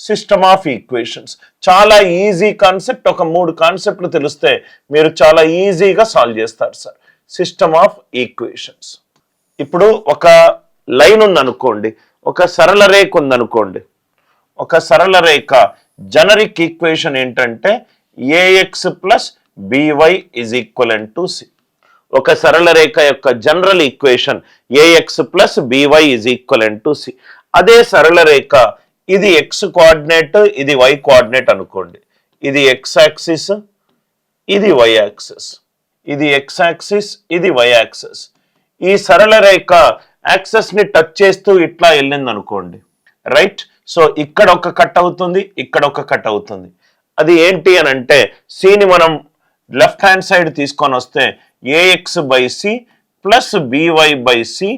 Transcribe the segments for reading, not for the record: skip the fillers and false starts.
System of equations. చాలా easy concept. ఒక 3 కాన్సెప్ట్లు తెలిస్తే మీరు చాలా ఈజీగా సాల్వ్ చేస్తారు సార్. System of equations. ఇప్పుడు ఒక లైన్ ఉందనుకోండి, ఒక సరళ రేఖ ఉందనుకోండి. ఒక సరళ రేఖ జనరిక్ ఈక్వేషన్ ఏంటంటే a x plus b y is equivalent to c. ఒక సరళ రేఖ యొక్క general equation a x plus b y is equivalent to c. అదే సరళ రేఖ ఇది ఎక్స్ కోఆర్డినేట్, ఇది వై కోఆర్డినేట్ అనుకోండి. ఇది ఎక్స్ యాక్సిస్, ఇది వై యాక్సిస్. ఇది ఎక్స్ యాక్సిస్, ఇది వై యాక్సిస్. ఈ సరళ రేఖ యాక్సెస్ ని టచ్ చేస్తూ ఇట్లా వెళ్ళింది అనుకోండి, రైట్? సో ఇక్కడ ఒక కట్ అవుతుంది, ఇక్కడ ఒక కట్ అవుతుంది. అది ఏంటి అని అంటే సిని మనం లెఫ్ట్ హ్యాండ్ సైడ్ తీసుకొని వస్తే a x by c plus b y by c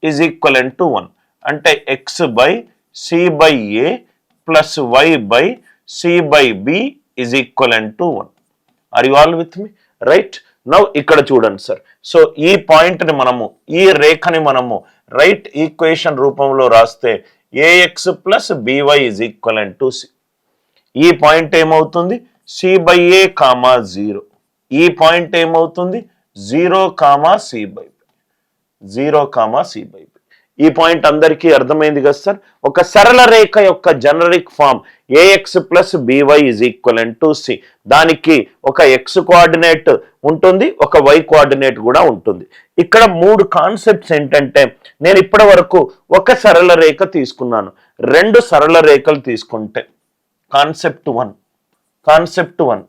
is equivalent to 1. అంటే x by c by a plus y by c by b is equivalent to 1. Are you all with me? Right? Now ఇక్కడ చూడండి sir. So ఈ పాయింట్ని మనము, ఈ రేఖని మనము right equation రూపంలో రాస్తే a x plus b y is equivalent to c. ఈ పాయింట్ ఏమవుతుంది? C by a comma 0. ఈ పాయింట్ ఏమవుతుంది? 0 comma c by b. 0 comma c by b. ఈ పాయింట్ అందరికీ అర్థమైంది కదా సార్? ఒక సరళ రేఖ యొక్క generic form a x plus b y is equivalent to c. దానికి ఒక ఎక్స్ కోఆర్డినేట్ ఉంటుంది, ఒక వై కోఆర్డినేట్ కూడా ఉంటుంది. ఇక్కడ 3 కాన్సెప్ట్స్ ఏంటంటే, నేను ఇప్పటి వరకు ఒక సరళ రేఖ తీసుకున్నాను, 2 సరళ రేఖలు తీసుకుంటే కాన్సెప్ట్ 1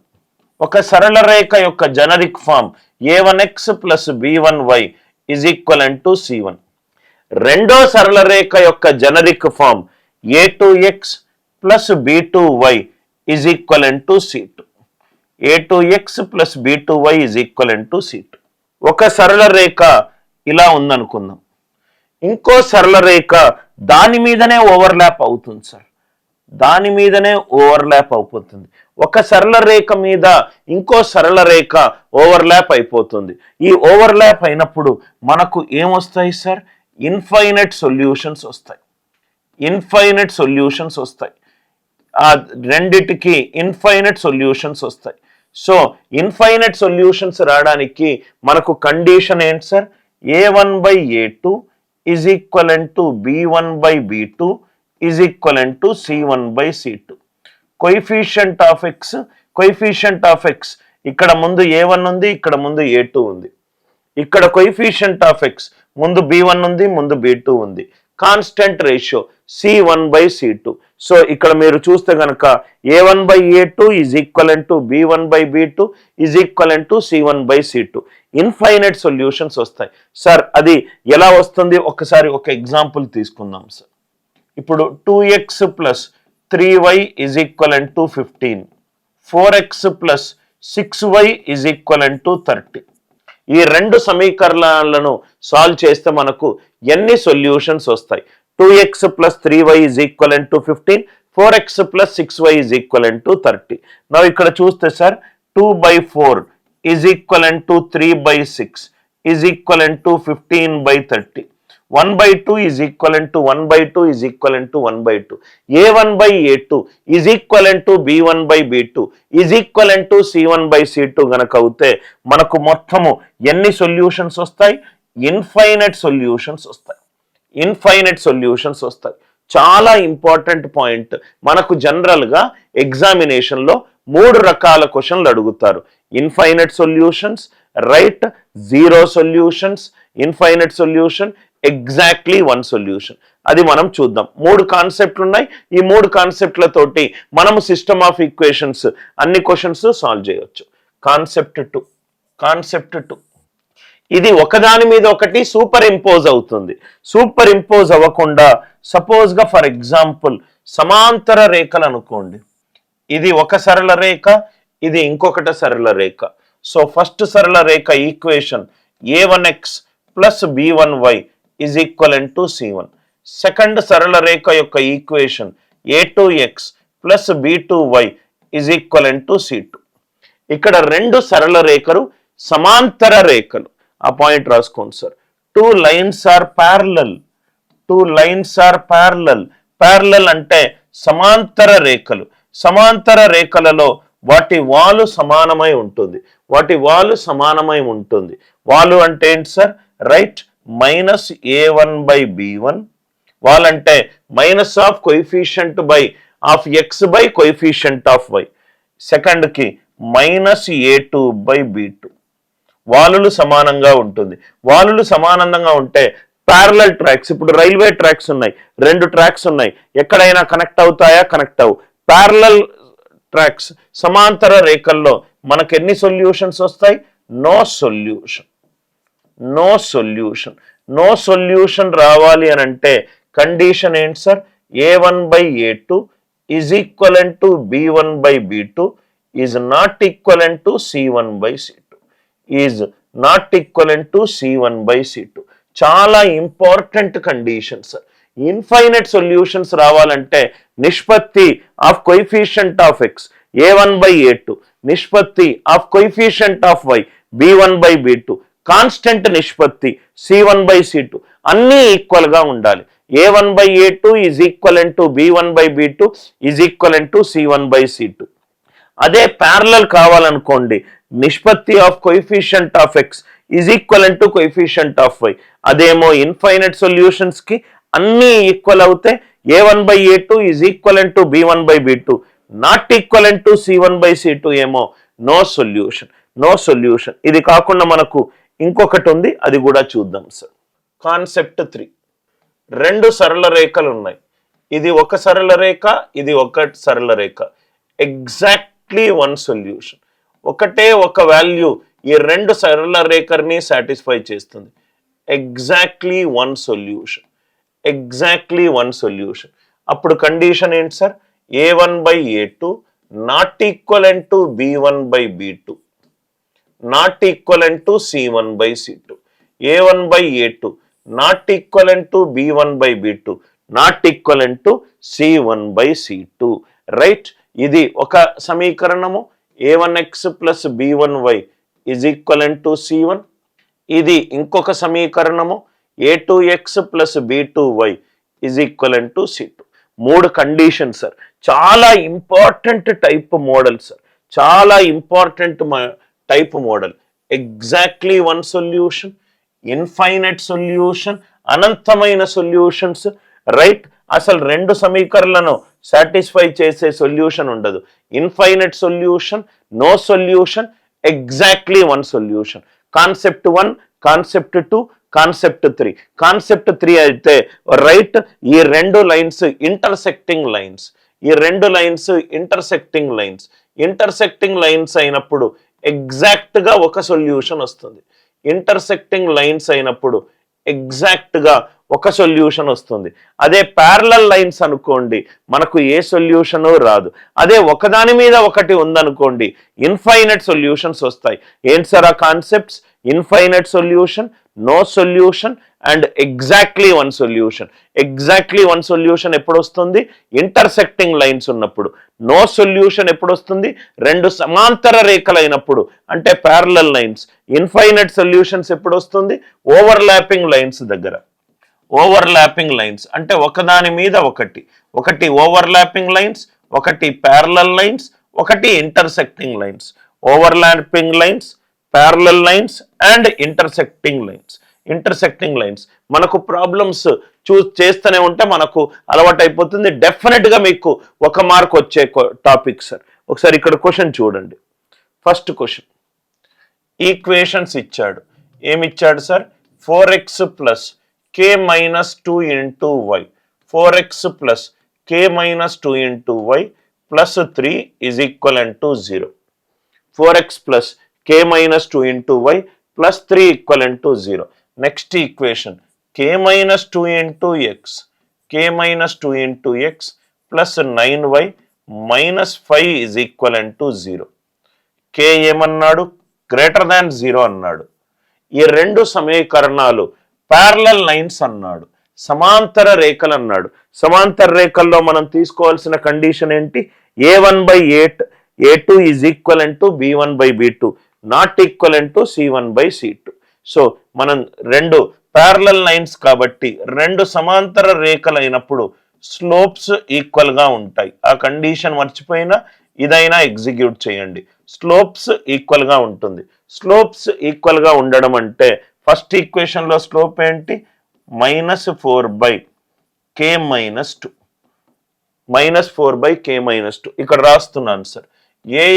ఒక సరళ రేఖ యొక్క generic form a1x plus b1y is equivalent to c1. రెండో సరళ రేఖ యొక్క generic form a2x plus b2y is equivalent to c2. a2x plus b2y is equivalent to c2. ఒక సరళ రేఖ ఇలా ఉందనుకుందాం, ఇంకో సరళ రేఖ దాని మీదనే ఓవర్లాప్ అవుతుంది సార్. దాని మీదనే ఓవర్లాప్ అయిపోతుంది. ఒక సరళ రేఖ మీద ఇంకో సరళ రేఖ ఓవర్లాప్ అయిపోతుంది. ఈ ఓవర్లాప్ అయినప్పుడు మనకు ఏమొస్తాయి సార్? ఇన్ఫైనైట్ సొల్యూషన్స్ వస్తాయి. ఇన్ఫైనైట్ సొల్యూషన్స్ వస్తాయి. ఆ రెండిటికి ఇన్ఫైనైట్ సొల్యూషన్స్ వస్తాయి. సో ఇన్ఫైనైట్ సొల్యూషన్స్ రావడానికి మనకు కండిషన్ ఏంటి sir? a1/a2 is equivalent to b1/b2 is equivalent to c1/c2. Coefficient of X ఇక్కడ ముందు a1 ఉంది, ఇక్కడ ముందు a2 ఉంది. ఇక్కడ కోఎఫిషియంట్ ఆఫ్ ఎక్స్ ముందు b1 ఉంది, ముందు b2 ఉంది. Constant ratio c1/c2. సో ఇక్కడ మీరు చూస్తే కనుక a1/a2 is equivalent to b1/b2 is equivalent to c1/c2. Infinite solutions వస్తాయి సార్. అది ఎలా వస్తుంది? ఒకసారి ఒక ఎగ్జాంపుల్ తీసుకుందాం సార్. ఇప్పుడు 2x plus 3y is equivalent to 15. 4x plus 6y is equivalent to 30. ఈ 2 సమీకరణాలను సాల్వ్ చేస్తే మనకు ఎన్ని సొల్యూషన్స్ వస్తాయి? 2x plus 3y is equivalent to 15. 4x plus 6y is equivalent to 30. నా ఇక్కడ చూస్తే sir 2/4 is equivalent to 3/6 is equivalent to 15/30. 1/2 is equivalent to 1/2 is equivalent to 1/2. a1/a2 is equivalent to b1/b2 is equivalent to c1/c2 గనక అవుతే మనకు మొత్తము ఎన్ని solutions వస్తాయి? Infinite solutions వస్తాయి. ఇన్ఫైనైట్ సొల్యూషన్స్ వస్తాయి. చాలా ఇంపార్టెంట్ పాయింట్. మనకు జనరల్గా ఎగ్జామినేషన్లో 3 రకాల క్వశ్చన్లు అడుగుతారు. Infinite solutions, right, 0 solutions, infinite solution, exactly 1 solution. అది మనం చూద్దాం. 3 కాన్సెప్ట్లు ఉన్నాయి. ఈ 3 కాన్సెప్ట్లతోటి మనము సిస్టమ్ ఆఫ్ ఈక్వేషన్స్ అన్ని క్వశ్చన్స్ సాల్వ్ చేయవచ్చు. కాన్సెప్ట్ 2 ఇది ఒకదాని మీద ఒకటి సూపర్ ఇంపోజ్ అవుతుంది. సూపర్ ఇంపోజ్ అవ్వకుండా సపోజ్గా ఫర్ ఎగ్జాంపుల్ సమాంతర రేఖలు అనుకోండి. ఇది ఒక సరళ రేఖ, ఇది ఇంకొకటి సరళ రేఖ. సో ఫస్ట్ సరళ రేఖ equation a1x plus b1y is equivalent to c1. Second సరళ రేఖ యొక్క equation a2x plus b2y is equivalent to c2. ఇక్కడ 2 సరళ రేఖలు సమాంతర రేఖలు. ఆ పాయింట్ రాసుకోండి sir. 2 lines are parallel. 2 lines are parallel. Parallel అంటే సమాంతర రేఖలు, సమాంతర రేఖలలో వాటి వాలు సమానమై ఉంటుంది. వాటి వాలు సమానమై ఉంటుంది. వాలు అంటే ఏంటి సార్? Right, -a1/b1. వాళ్ళంటే minus of coefficient by of x by coefficient of y. Second కి -a2/b2. వాలులు సమానంగా ఉంటుంది. వాలులు సమానంగా ఉంటే ప్యారలల్ ట్రాక్స్, ఇప్పుడు రైల్వే ట్రాక్స్ ఉన్నాయి, 2 ట్రాక్స్ ఉన్నాయి, ఎక్కడైనా కనెక్ట్ అవుతాయా? కనెక్ట్ అవు. ప్యారలల్ ట్రాక్స్ సమాంతర రేఖల్లో మనకు ఎన్ని సొల్యూషన్స్ వస్తాయి? No solution. No solution. No solution రావాలి అని అంటే కండిషన్ ఏంటి sir? a1/a2 is equivalent to b1/b2 is not equivalent to c1/c2. Is not equivalent to c1/c2. చాలా important condition sir. Infinite solutions రావాలంటే నిష్పత్తి of coefficient of x a1/a2, నిష్పత్తి of coefficient of y b1/b2, constant నిష్పత్తి c1/c2 అన్నీ equal గా ఉండాలి. a1/a2 is equivalent to b1/b2 is equivalent to c1/c2. అదే parallel కావాలనుకోండి, నిష్పత్తి of coefficient of x is equivalent to coefficient of y. అదేమో infinite solutions కి అన్నీ ఈక్వల్ అవుతే a1/a2 is equivalent to b1/b2 not equivalent to c1/c2 ఏమో no solution. No solution. ఇది కాకుండా మనకు ఇంకొకటి ఉంది, అది కూడా చూద్దాం సార్. కాన్సెప్ట్ 3. 2 సరళ రేఖలు ఉన్నాయి. ఇది ఒక సరళ రేఖ, ఇది ఒక సరళ రేఖ. Exactly 1 solution. ఒకటే ఒక వాల్యూ ఈ 2 సరళ రేఖని సాటిస్ఫై చేస్తుంది. Exactly 1 solution. Exactly 1 solution. అప్పుడు కండిషన్ ఏంటి sir? a1/a2 not equivalent to b1/b2 not equivalent to c1/c2. a1/a2 not equivalent to b1/b2 not equivalent to c1/c2. Right, ఇది ఒక సమీకరణము. a1x plus b1y is equivalent to c1. ఇది ఇంకొక సమీకరణము. a2x plus b2y is equivalent to c2. 3 condition sir. చాలా important type model sir. చాలా important type model. Exactly 1 solution, infinite solution, అనంతమైన solutions. Right, అసలు 2 సమీకరణలను సాటిస్ఫై చేసే సొల్యూషన్ ఉండదు. Infinite solution, no solution, exactly 1 solution. Concept 1, concept 2, concept 3. Concept 3 అయితే right, ఈ 2 lines intersecting lines. ఈ 2 lines intersecting lines. Intersecting lines అయినప్పుడు ఎగ్జాక్ట్ గా ఒక సొల్యూషన్ వస్తుంది. ఇంటర్సెక్టింగ్ లైన్స్ అయినప్పుడు ఎగ్జాక్ట్ గా ఒక సొల్యూషన్ వస్తుంది. అదే ప్యారలల్ లైన్స్ అనుకోండి, మనకు ఏ సొల్యూషన్ రాదు. అదే ఒకదాని మీద ఒకటి ఉందనుకోండి, ఇన్ఫైనైట్ సొల్యూషన్స్ వస్తాయి. ఏంటి సార్ ఆ concepts? Infinite solution, no solution and exactly 1 solution. Exactly 1 solution ఎప్పుడు వస్తుంది? ఇంటర్సెక్టింగ్ లైన్స్ ఉన్నప్పుడు. నో సొల్యూషన్ ఎప్పుడు వస్తుంది? 2 సమాంతర రేఖలు అయినప్పుడు, అంటే ప్యారలల్ లైన్స్. ఇన్ఫైనైట్ సొల్యూషన్స్ ఎప్పుడు వస్తుంది? ఓవర్లాపింగ్ లైన్స్ దగ్గర. ఓవర్లాపింగ్ లైన్స్ అంటే ఒకదాని మీద ఒకటి. ఒకటి ఓవర్లాపింగ్ లైన్స్, ఒకటి ప్యారలల్ లైన్స్, ఒకటి intersecting lines. Overlapping lines, parallel lines and intersecting lines. Intersecting lines మనకు ప్రాబ్లమ్స్ చేస్తూనే ఉంటే మనకు అలవాటు అయిపోతుంది. డెఫినెట్ గా మీకు 1 మార్క్ వచ్చే టాపిక్ సార్. ఒకసారి ఇక్కడ క్వశ్చన్ చూడండి. ఫస్ట్ క్వశ్చన్, ఈక్వేషన్స్ ఇచ్చాడు. ఏమిచ్చాడు sir? 4x plus k minus 2 into y. 4x plus k minus 2 into y plus 3 is equivalent to 0. 4x plus k minus 2 into y plus 3 equivalent to 0. Next equation, k minus 2 into x. k minus 2 into x plus 9y minus 5 is equivalent to 0. k ఏమన్నాడు? Greater than 0 అన్నాడు. ఈ 2 సమీకరణాలు parallel lines అన్నాడు, సమాంతర రేఖలు అన్నాడు. సమాంతర రేఖల్లో మనం తీసుకోవాల్సిన కండిషన్ ఏంటి? a1/a2 is equivalent to b1/b2 not equivalent to c1/c2. So మనం 2 ప్యారలల్ లైన్స్ కాబట్టి 2 సమాంతర రేఖలు అయినప్పుడు స్లోప్స్ ఈక్వల్గా ఉంటాయి. ఆ కండిషన్ మర్చిపోయినా ఇదైనా ఎగ్జిక్యూట్ చేయండి. స్లోప్స్ ఈక్వల్గా ఉంటుంది. స్లోప్స్ ఈక్వల్గా ఉండడం అంటే ఫస్ట్ ఈక్వేషన్లో స్లోప్ ఏంటి? -4/k-2 -4/k-2 ఇక్కడ రాస్తున్నాను sir.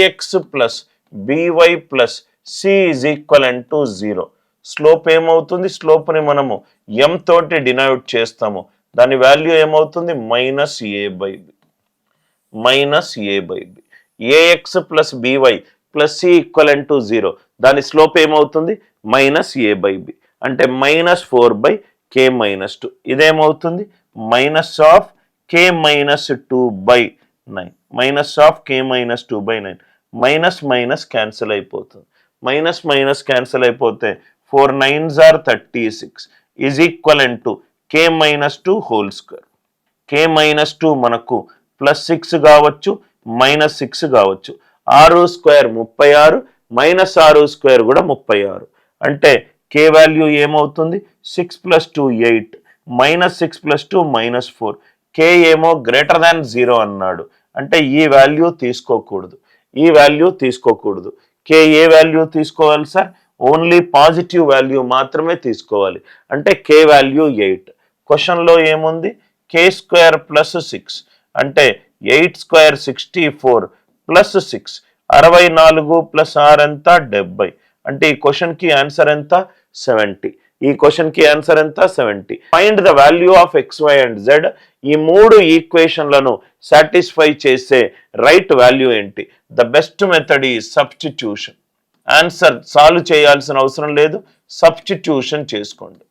ax plus by plus c is equivalent to 0. Slope ఏమవుతుంది? స్లోప్ని మనము m తోటి డినోట్ చేస్తాము. దాని వాల్యూ ఏమవుతుంది? -a/b. ax plus by plus c equivalent to 0. దాని స్లోప్ ఏమవుతుంది? -a/b. అంటే -4/k-2. ఇదేమవుతుంది? -k-2/9. -k-2/9. Minus cancel అయిపోతుంది. మైనస్ క్యాన్సిల్ అయిపోతే 4 9s are 36 is equivalent to k-2 whole square. k-2 మనకు +6 కావచ్చు, -6 కావచ్చు. 6 స్క్వేర్ 36, -6 కూడా 36. అంటే k వాల్యూ ఏమవుతుంది? 6 + 2 8, -6 + 2 -4. k ఏమో గ్రేటర్ దాన్ 0 అన్నాడు. అంటే ఈ వాల్యూ తీసుకోకూడదు. k ఏ వాల్యూ తీసుకోవాలి సార్? ఓన్లీ పాజిటివ్ వాల్యూ మాత్రమే తీసుకోవాలి. అంటే k వాల్యూ 8. క్వశ్చన్లో ఏముంది? k² + 6 అంటే 8² 64 + 6 64 + 6 ఎంత? 70. అంటే ఈ క్వశ్చన్కి ఆన్సర్ ఎంత? 70. ఈ క్వశ్చన్కి ఆన్సర్ ఎంత? 70. Find the value of xy and z. ఈ 3 ఈక్వేషన్లను సాటిస్ఫై చేసే రైట్ వాల్యూ ఏంటి? ద బెస్ట్ మెథడ్ ఈ సబ్స్టిట్యూషన్. ఆన్సర్ సాల్వ్ చేయాల్సిన అవసరం లేదు, సబ్స్టిట్యూషన్ చేసుకోండి.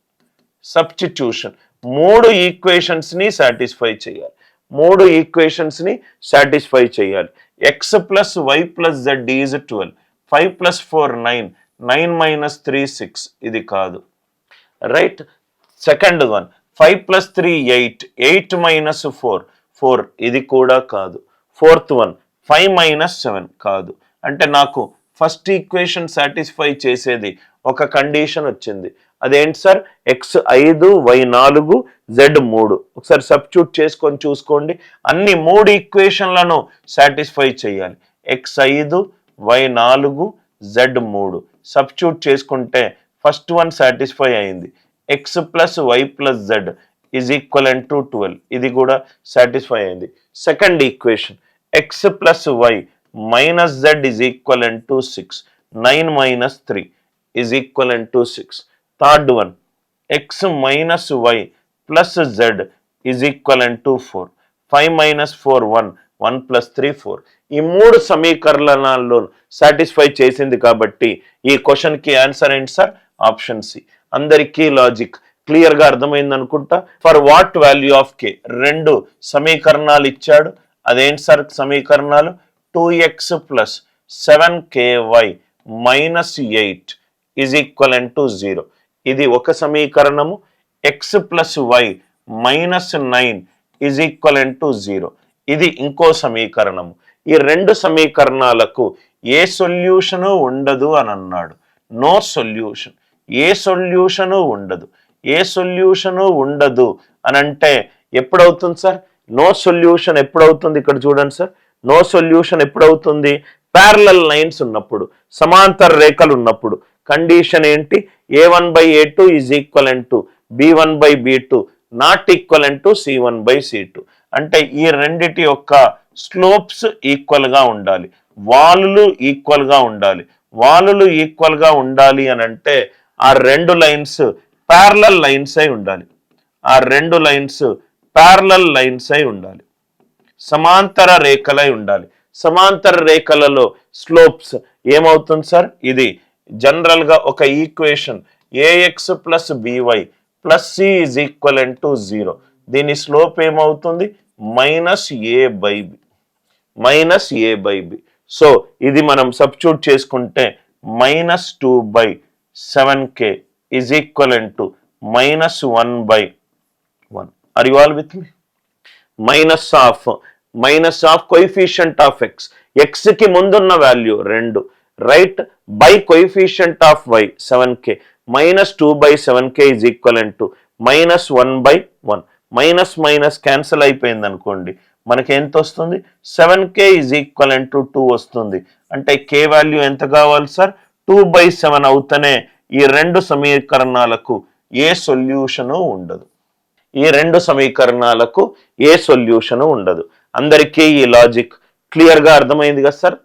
సబ్స్టిట్యూషన్ 3 ఈక్వేషన్స్ని సాటిస్ఫై చేయాలి. 3 ఈక్వేషన్స్ని సాటిస్ఫై చేయాలి. x + y + z is 12. 5 + 4 9. 9 - 3 6. ఇది కాదు. రైట్. Second one 5 + 3 8. 8 - 4 4. ఇది కూడా కాదు. ఫోర్త్ వన్ 5 - 7 కాదు. అంటే నాకు ఫస్ట్ ఈక్వేషన్ సాటిస్ఫై చేసేది ఒక కండిషన్ వచ్చింది. అదేంటి సార్? x5 y4 z3. ఒకసారి సబ్స్టిట్యూట్ చేసుకొని చూసుకోండి. అన్ని 3 ఈక్వేషన్లను సాటిస్ఫై చేయాలి. x5 y4 z3 సబ్స్టిట్యూట్ చేసుకుంటే ఫస్ట్ వన్ సాటిస్ఫై అయింది. x + y + z is equivalent to 12. ఇది కూడా సాటిస్ఫై అయింది. Second equation x + y - z is equivalent to 6. 9 - 3 is equivalent to 6. Third one x - y + z is equivalent to 4. 5 - 4 1. 1 + 3 4. ఈ 3 సమీకరణాల్లో satisfy చేసింది కాబట్టి ఈ క్వశ్చన్కి ఆన్సర్ ఏంటి సార్? Option c. అందరికీ లాజిక్ క్లియర్గా అర్థమైంది అనుకుంటా. For what value of k 2 సమీకరణాలు ఇచ్చాడు. అదేంటి సార్ సమీకరణాలు? 2x + 7ky - 8 is equivalent to 0. ఇది ఒక సమీకరణము. x + y - 9 is equivalent to 0. ఇది ఇంకో సమీకరణము. ఈ 2 సమీకరణాలకు ఏ సొల్యూషను ఉండదు అని అన్నాడు. No solution. ఏ సొల్యూషను ఉండదు అని అంటే ఎప్పుడవుతుంది సార్? నో సొల్యూషన్ ఎప్పుడవుతుంది? ఇక్కడ చూడండి సార్. నో సొల్యూషన్ ఎప్పుడవుతుంది? ప్యారలల్ లైన్స్ ఉన్నప్పుడు, సమాంతర రేఖలు ఉన్నప్పుడు. కండిషన్ ఏంటి? a1/a2 is equivalent to b1/b2 not equivalent to c1/c2. అంటే ఈ రెండిటి యొక్క స్లోప్స్ ఈక్వల్గా ఉండాలి, వాలులు ఈక్వల్గా ఉండాలి. వాలులు ఈక్వల్గా ఉండాలి అని అంటే ఆ 2 లైన్స్ ప్యారలల్ లైన్స్ అయి ఉండాలి. సమాంతర రేఖలై ఉండాలి. సమాంతర రేఖలలో స్లోప్స్ ఏమవుతుంది సార్? ఇది జనరల్గా ఒక equation ax + by + c is equivalent to 0. దీని స్లోప్ ఏమవుతుంది? -a/b. సో ఇది మనం సబ్స్టిట్యూట్ చేసుకుంటే -2/7k is equivalent to -1/1. Are you all with me? Minus of coefficient of x కి ముందున్న value 2 right by coefficient of y 7k -2/7k is equivalent to -1/1. Minus minus cancel అయిపోయింది అనుకోండి, మనకి ఎంత వస్తుంది? 7k ఈజ్ ఈక్వల్ టు 2 వస్తుంది. అంటే k value ఎంత కావాలి సార్? 2/7 అవుతనే ఈ రెండు సమీకరణాలకు ఏ సొల్యూషను ఉండదు. ఈ రెండు సమీకరణాలకు ఏ సొల్యూషను ఉండదు. అందరికీ ఈ లాజిక్ క్లియర్గా అర్థమైంది కదా సార్?